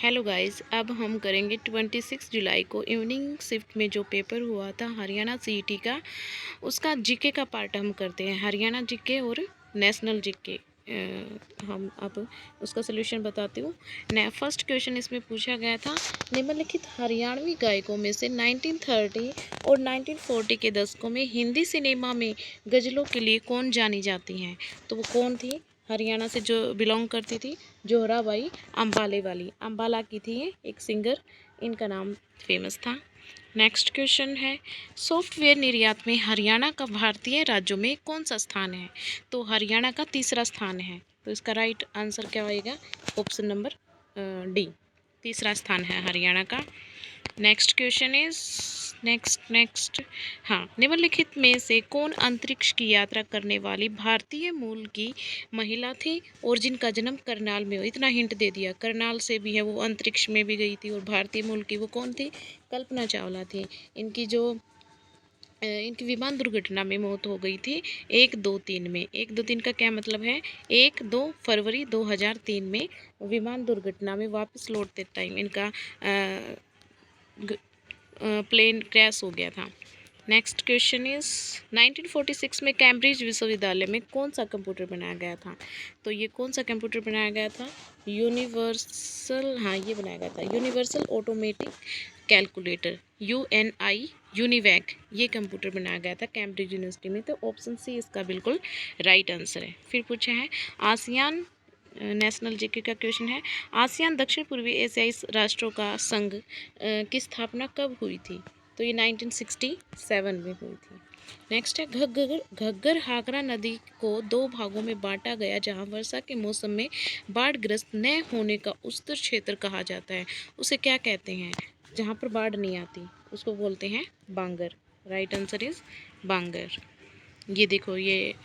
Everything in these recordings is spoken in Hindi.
हेलो गाइस, अब हम करेंगे 26 जुलाई को इवनिंग शिफ्ट में जो पेपर हुआ था हरियाणा सीईटी का, उसका जीके का पार्ट हम करते हैं। हरियाणा जीके और नेशनल जीके हम अब उसका सलूशन बताती हूँ। फर्स्ट क्वेश्चन इसमें पूछा गया था, निम्नलिखित हरियाणवी गायकों में से 1930 और 1940 के दशकों में हिंदी सिनेमा में गज़लों के लिए कौन जानी जाती हैं? तो वो कौन थी? हरियाणा से जो बिलोंग करती थी, जोहराबाई अम्बाले वाली, अम्बाला की थी ये एक सिंगर, इनका नाम फेमस था। नेक्स्ट क्वेश्चन है, सॉफ्टवेयर निर्यात में हरियाणा का भारतीय राज्यों में कौन सा स्थान है? तो हरियाणा का तीसरा स्थान है। तो इसका राइट आंसर क्या होएगा? ऑप्शन नंबर डी, तीसरा स्थान है हरियाणा का। नेक्स्ट क्वेश्चन इज नेक्स्ट हाँ, निम्नलिखित में से कौन अंतरिक्ष की यात्रा करने वाली भारतीय मूल की महिला थी और जिनका जन्म करनाल में हो? इतना हिंट दे दिया, करनाल से भी है, वो अंतरिक्ष में भी गई थी और भारतीय मूल की वो कौन थी? कल्पना चावला थी। इनकी विमान दुर्घटना में मौत हो गई थी 1-2-3 में। 1-2-3 का क्या मतलब है? 1-2 फरवरी 2003 में विमान दुर्घटना में वापस लौटते टाइम इनका प्लेन क्रैश हो गया था। नेक्स्ट क्वेश्चन इज 1946 में कैम्ब्रिज विश्वविद्यालय में कौन सा कंप्यूटर बनाया गया था? तो ये कौन सा कंप्यूटर बनाया गया था? यूनिवर्सल, हाँ ये बनाया गया था universal automatic calculator, UNI, UNIVAC, ये कंप्यूटर बनाया गया था कैम्ब्रिज यूनिवर्सिटी में। तो ऑप्शन सी इसका बिल्कुल राइट आंसर है। फिर पूछा है आसियान, नेशनल जीके का क्वेश्चन है, आसियान दक्षिण पूर्वी एशियाई राष्ट्रों का संघ की स्थापना कब हुई थी? तो ये 1967 में हुई थी। नेक्स्ट है, घग्गर हाकरा नदी को 2 भागों में बांटा गया जहां वर्षा के मौसम में बाढ़ग्रस्त न होने का उस्तर क्षेत्र कहा जाता है, उसे क्या कहते हैं? जहां पर बाढ़ नहीं आती उसको बोलते हैं बांगर। राइट आंसर इज बांगर। ये देखो, ये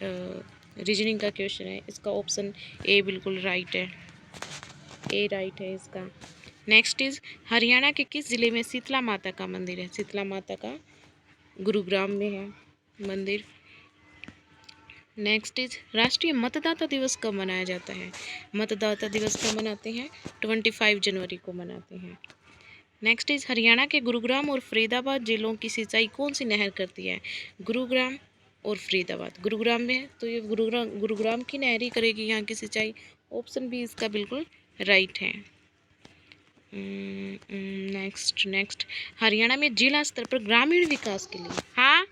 रीजनिंग का क्वेश्चन है, इसका ऑप्शन ए बिल्कुल राइट है, ए राइट है इसका। नेक्स्ट इज, हरियाणा के किस जिले में शीतला माता का मंदिर है? शीतला माता का गुरुग्राम में है मंदिर। नेक्स्ट इज, राष्ट्रीय मतदाता दिवस कब मनाया जाता है? मतदाता दिवस कब मनाते हैं? 25 जनवरी को मनाते हैं। नेक्स्ट इज, हरियाणा के गुरुग्राम और फरीदाबाद जिलों की सिंचाई कौन सी नहर करती है? गुरुग्राम और फरीदाबाद, गुरुग्राम में है तो ये गुरुग्राम की नहर ही करेगी यहाँ की सिंचाई। ऑप्शन बी इसका बिल्कुल राइट है। नेक्स्ट, हरियाणा में जिला स्तर पर ग्रामीण विकास के लिए, हाँ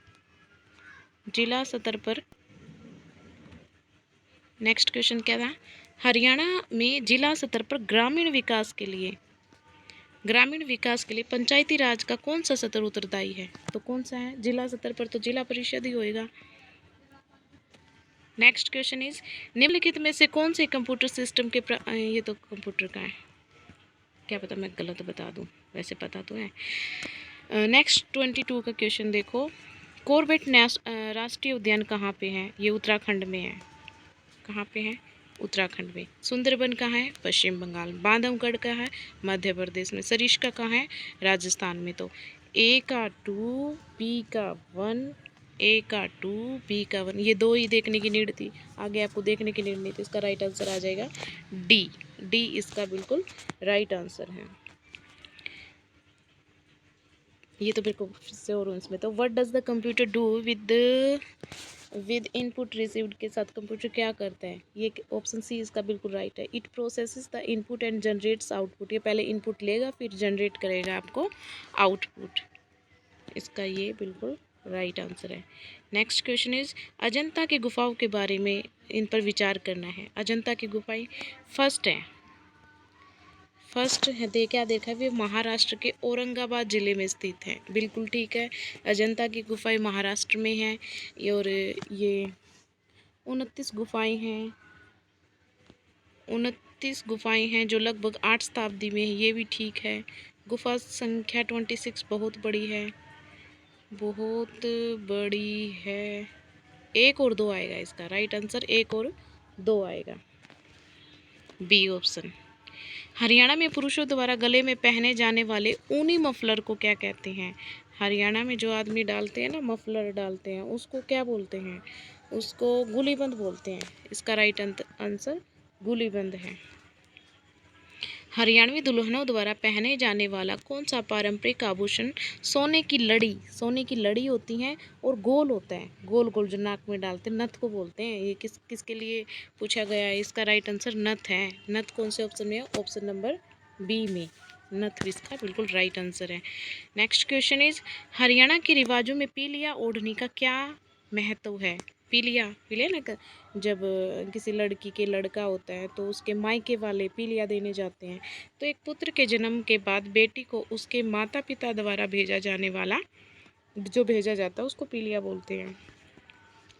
जिला स्तर पर, नेक्स्ट क्वेश्चन क्या था? हरियाणा में जिला स्तर पर ग्रामीण विकास के लिए पंचायती राज का कौन सा सत्र उत्तरदायी है? तो कौन सा है? जिला स्तर पर तो जिला परिषद ही होएगा। नेक्स्ट क्वेश्चन इज, निम्नलिखित में से कौन से कंप्यूटर सिस्टम के ये तो कंप्यूटर का है, क्या पता मैं गलत बता दूं, वैसे पता तो है। नेक्स्ट 22 का क्वेश्चन देखो, कॉर्बेट राष्ट्रीय उद्यान कहाँ पे है? ये उत्तराखंड में है। कहाँ पे है? उत्तराखंड में। सुंदरबन कहाँ है? पश्चिम बंगाल। बांधवगढ़ का है? मध्य प्रदेश में। सरिस्का कहाँ है? राजस्थान में। तो ए का 2, बी का 1, ए का 2, बी का 1, ये 2 ही देखने की नीड थी, आगे आपको देखने की नीड नहीं थी। इसका राइट आंसर आ जाएगा डी, डी इसका बिल्कुल राइट आंसर है। ये तो बिल्कुल से और इसमें तो what does the computer do with input received के साथ कंप्यूटर क्या करता है? ये ऑप्शन सी इसका बिल्कुल राइट है। It processes the input and generates output, ये पहले इनपुट लेगा फिर जनरेट करेगा आपको आउटपुट। इसका ये बिल्कुल राइट आंसर है। नेक्स्ट क्वेश्चन इज, अजंता की गुफाओं के बारे में इन पर विचार करना है। अजंता की गुफाएं फर्स्ट है दे क्या देखा है, वे महाराष्ट्र के औरंगाबाद जिले में स्थित है। बिल्कुल ठीक है, अजंता की गुफाएं महाराष्ट्र में है और ये 29 गुफाएं हैं जो लगभग 8 शताब्दी में है, ये भी ठीक है। गुफा संख्या 26 बहुत बड़ी है, बहुत बड़ी है। 1 और 2 आएगा इसका राइट आंसर, 1 और 2 आएगा, बी ऑप्शन। हरियाणा में पुरुषों द्वारा गले में पहने जाने वाले ऊनी मफलर को क्या कहते हैं? हरियाणा में जो आदमी डालते हैं ना, मफलर डालते हैं, उसको क्या बोलते हैं? उसको गुलीबंद बोलते हैं। इसका राइट आंसर गुलीबंद है। हरियाणवी दुल्हनों द्वारा पहने जाने वाला कौन सा पारंपरिक आभूषण सोने की लड़ी होती है और गोल होता है, गोल गोल जो नाक में डालते हैं, नथ को बोलते हैं। ये किसके लिए पूछा गया है? इसका राइट आंसर नथ है। नथ कौन से ऑप्शन में है? ऑप्शन नंबर बी में नथ इसका बिल्कुल राइट आंसर है। नेक्स्ट क्वेश्चन इज हरियाणा के रिवाजों में पीलिया ओढ़नी का क्या महत्व है? पीलिया ना जब किसी लड़की के लड़का होता है तो उसके मायके वाले पीलिया देने जाते हैं। तो एक पुत्र के जन्म के बाद बेटी को उसके माता पिता द्वारा भेजा जाता है उसको पीलिया बोलते हैं।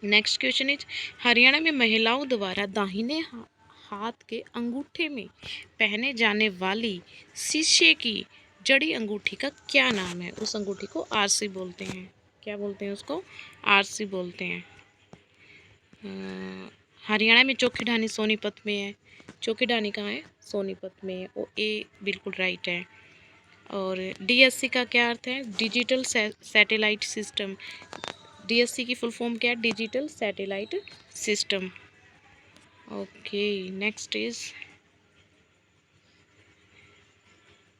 नेक्स्ट क्वेश्चन इज हरियाणा में महिलाओं द्वारा दाहिने हाथ के अंगूठे में पहने जाने वाली शीशे की जड़ी अंगूठी का क्या नाम है? उस अंगूठी को आरसी बोलते हैं। क्या बोलते हैं उसको? आरसी बोलते हैं। हरियाणा में चौकी ढानी सोनीपत में है। चौकी ढानी कहाँ है? सोनीपत में है। ओ ए बिल्कुल राइट है। और डीएससी का क्या अर्थ है? Digital satellite system. डीएससी की फुल फॉर्म क्या है? Digital satellite system. Okay next is,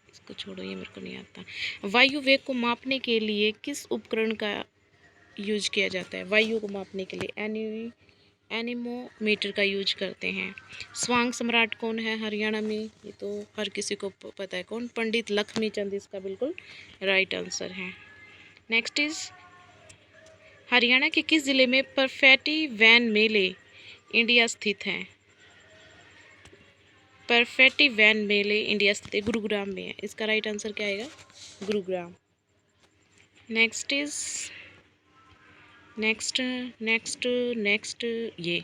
इसको छोड़ो, ये मेरे को नहीं आता। वायु वेग को मापने के लिए किस उपकरण का यूज किया जाता है? वायु को मापने के लिए एनीमोमीटर का यूज करते हैं। स्वांग सम्राट कौन है हरियाणा में? ये तो हर किसी को पता है। कौन? पंडित लक्ष्मी चंद इसका बिल्कुल राइट आंसर है। नेक्स्ट इज हरियाणा के किस जिले में परफेक्टी वैन मेले इंडिया स्थित है? परफेक्टी वैन मेले इंडिया स्थित है, गुरुग्राम में है। इसका राइट आंसर क्या आएगा? गुरुग्राम। नेक्स्ट इज नेक्स्ट ये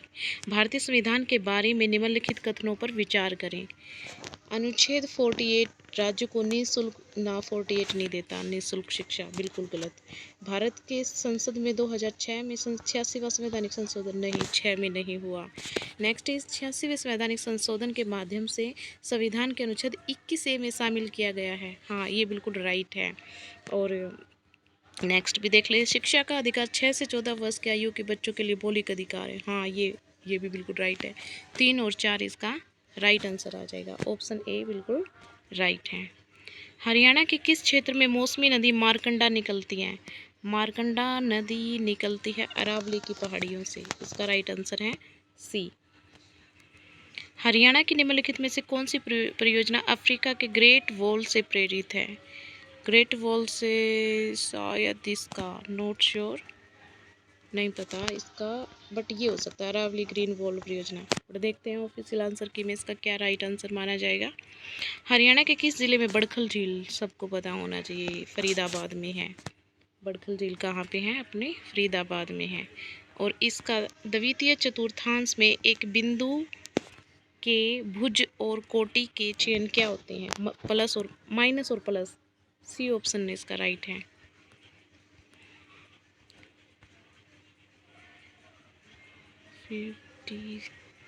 भारतीय संविधान के बारे में निम्नलिखित कथनों पर विचार करें। अनुच्छेद 48 राज्य को निःशुल्क 48 नहीं देता निःशुल्क शिक्षा, बिल्कुल गलत। भारत के संसद में 2006 में 86वां संवैधानिक संशोधन नहीं, 6 में नहीं हुआ। नेक्स्ट इज 86वें संवैधानिक संशोधन के माध्यम से संविधान के अनुच्छेद 21A में शामिल किया गया है। हाँ ये बिल्कुल राइट है। और नेक्स्ट भी देख ले, शिक्षा का अधिकार 6 से 14 वर्ष की आयु के बच्चों के लिए मौलिक अधिकार है। हाँ ये भी बिल्कुल राइट है। 3 और 4 इसका राइट आंसर आ जाएगा। ऑप्शन ए बिल्कुल राइट है। हरियाणा के किस क्षेत्र में मौसमी नदी मारकंडा निकलती है? मारकंडा नदी निकलती है अरावली की पहाड़ियों से। इसका राइट आंसर है सी। हरियाणा की निम्नलिखित में से कौन सी परियोजना अफ्रीका के ग्रेट वॉल से प्रेरित है? ग्रेट वॉल से शायद इसका नॉट श्योर, नहीं पता इसका, बट ये हो सकता है अरावली ग्रीन वॉल परियोजना। बट देखते हैं ऑफिशियल आंसर की में इसका क्या राइट आंसर माना जाएगा। हरियाणा के किस जिले में बड़खल झील सबको पता होना चाहिए? फरीदाबाद में है। बड़खल झील कहाँ पे है? अपने फरीदाबाद में है। और इसका द्वितीय चतुर्थांश में एक बिंदु के भुज और कोटि के चयन क्या होते हैं? प्लस और माइनस और प्लस। सी ऑप्शन इसका राइट है।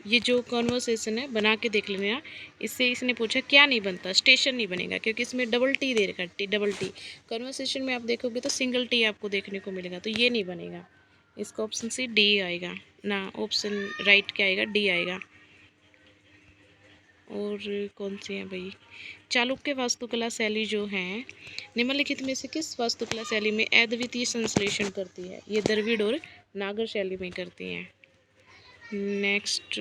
ये जो कॉन्वर्सेशन है बना के देख लेना। इससे इसने पूछा क्या नहीं बनता? स्टेशन नहीं बनेगा क्योंकि इसमें डबल टी दे रखा है, डबल टी। कॉन्वर्सेशन में आप देखोगे तो सिंगल टी आपको देखने को मिलेगा, तो ये नहीं बनेगा। इसका ऑप्शन सी डी आएगा ना। ऑप्शन राइट क्या आएगा? डी आएगा। और कौन सी है भाई? चालुक्य वास्तुकला शैली जो है निम्नलिखित में से किस वास्तुकला शैली में अद्वितीय संश्लेषण करती है? ये द्रविड़ और नागर शैली में करती हैं। नेक्स्ट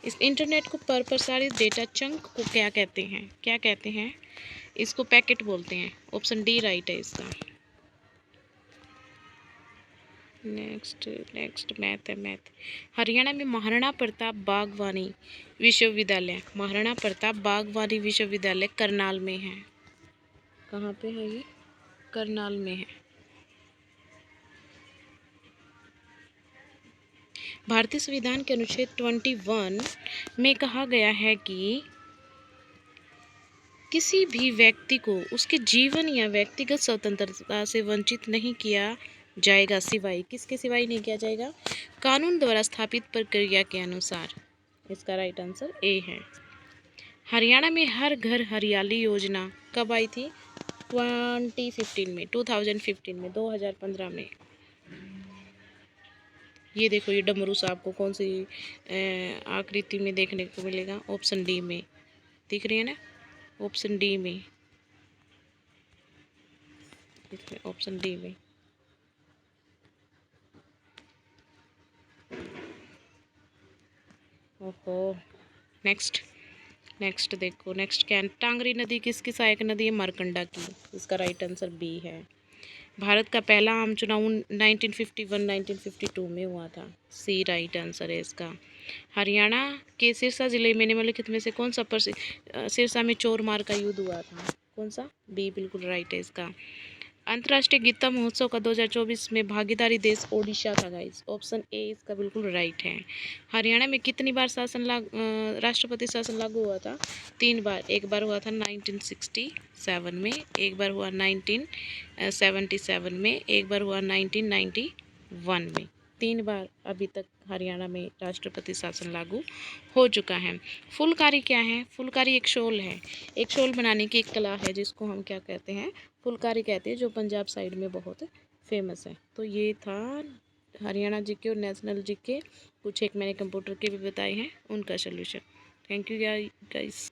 इस इंटरनेट को पर प्रसारित डेटा चंक को क्या कहते हैं? क्या कहते हैं? इसको पैकेट बोलते हैं। ऑप्शन डी राइट है इसका। नेक्स्ट मैथ है। मैथ हरियाणा में महाराणा प्रताप बागवानी विश्वविद्यालय करनाल में है। कहाँ पे है ये? करनाल में है। भारतीय संविधान के अनुच्छेद 21 में कहा गया है कि किसी भी व्यक्ति को उसके जीवन या व्यक्तिगत स्वतंत्रता से वंचित नहीं किया जाएगा, सिवाय किसके? सिवाय नहीं किया जाएगा कानून द्वारा स्थापित प्रक्रिया के अनुसार। इसका राइट आंसर ए है। हरियाणा में हर घर हरियाली योजना कब आई थी? 2015 में। ये देखो ये डमरू साहब को कौन सी आकृति में देखने को मिलेगा? ऑप्शन डी में दिख रही है ना, ऑप्शन डी में, ऑप्शन डी में। ओहो। नेक्स्ट, नेक्स्ट देखो, नेक्स्ट क्या है, टांगरी नदी किसकी सहायक नदी है? मारकंडा की। इसका राइट आंसर बी है। भारत का पहला आम चुनाव 1951-1952 में हुआ था। सी राइट आंसर है इसका। हरियाणा के सिरसा जिले में निम्नलिखित में से कौन सा सिरसा में चोर मार का युद्ध हुआ था? कौन सा? बी बिल्कुल राइट है इसका। अंतर्राष्ट्रीय गीता महोत्सव का 2024 में भागीदारी देश ओडिशा था गाइस। ऑप्शन ए इसका बिल्कुल राइट है। हरियाणा में कितनी बार राष्ट्रपति शासन लागू हुआ था? 3 बार। एक बार हुआ था 1967 में, एक बार हुआ 1977 में, एक बार हुआ 1991 में। 3 बार अभी तक हरियाणा में राष्ट्रपति शासन लागू हो चुका है। फुलकारी क्या है? फुलकारी एक शॉल है। एक शॉल बनाने की एक कला है जिसको हम क्या कहते हैं? फुलकारी कहते हैं, जो पंजाब साइड में बहुत फेमस है। तो ये था हरियाणा जीके और नेशनल जीके, कुछ एक मैंने कंप्यूटर के भी बताए हैं उनका सोल्यूशन। Thank you guys.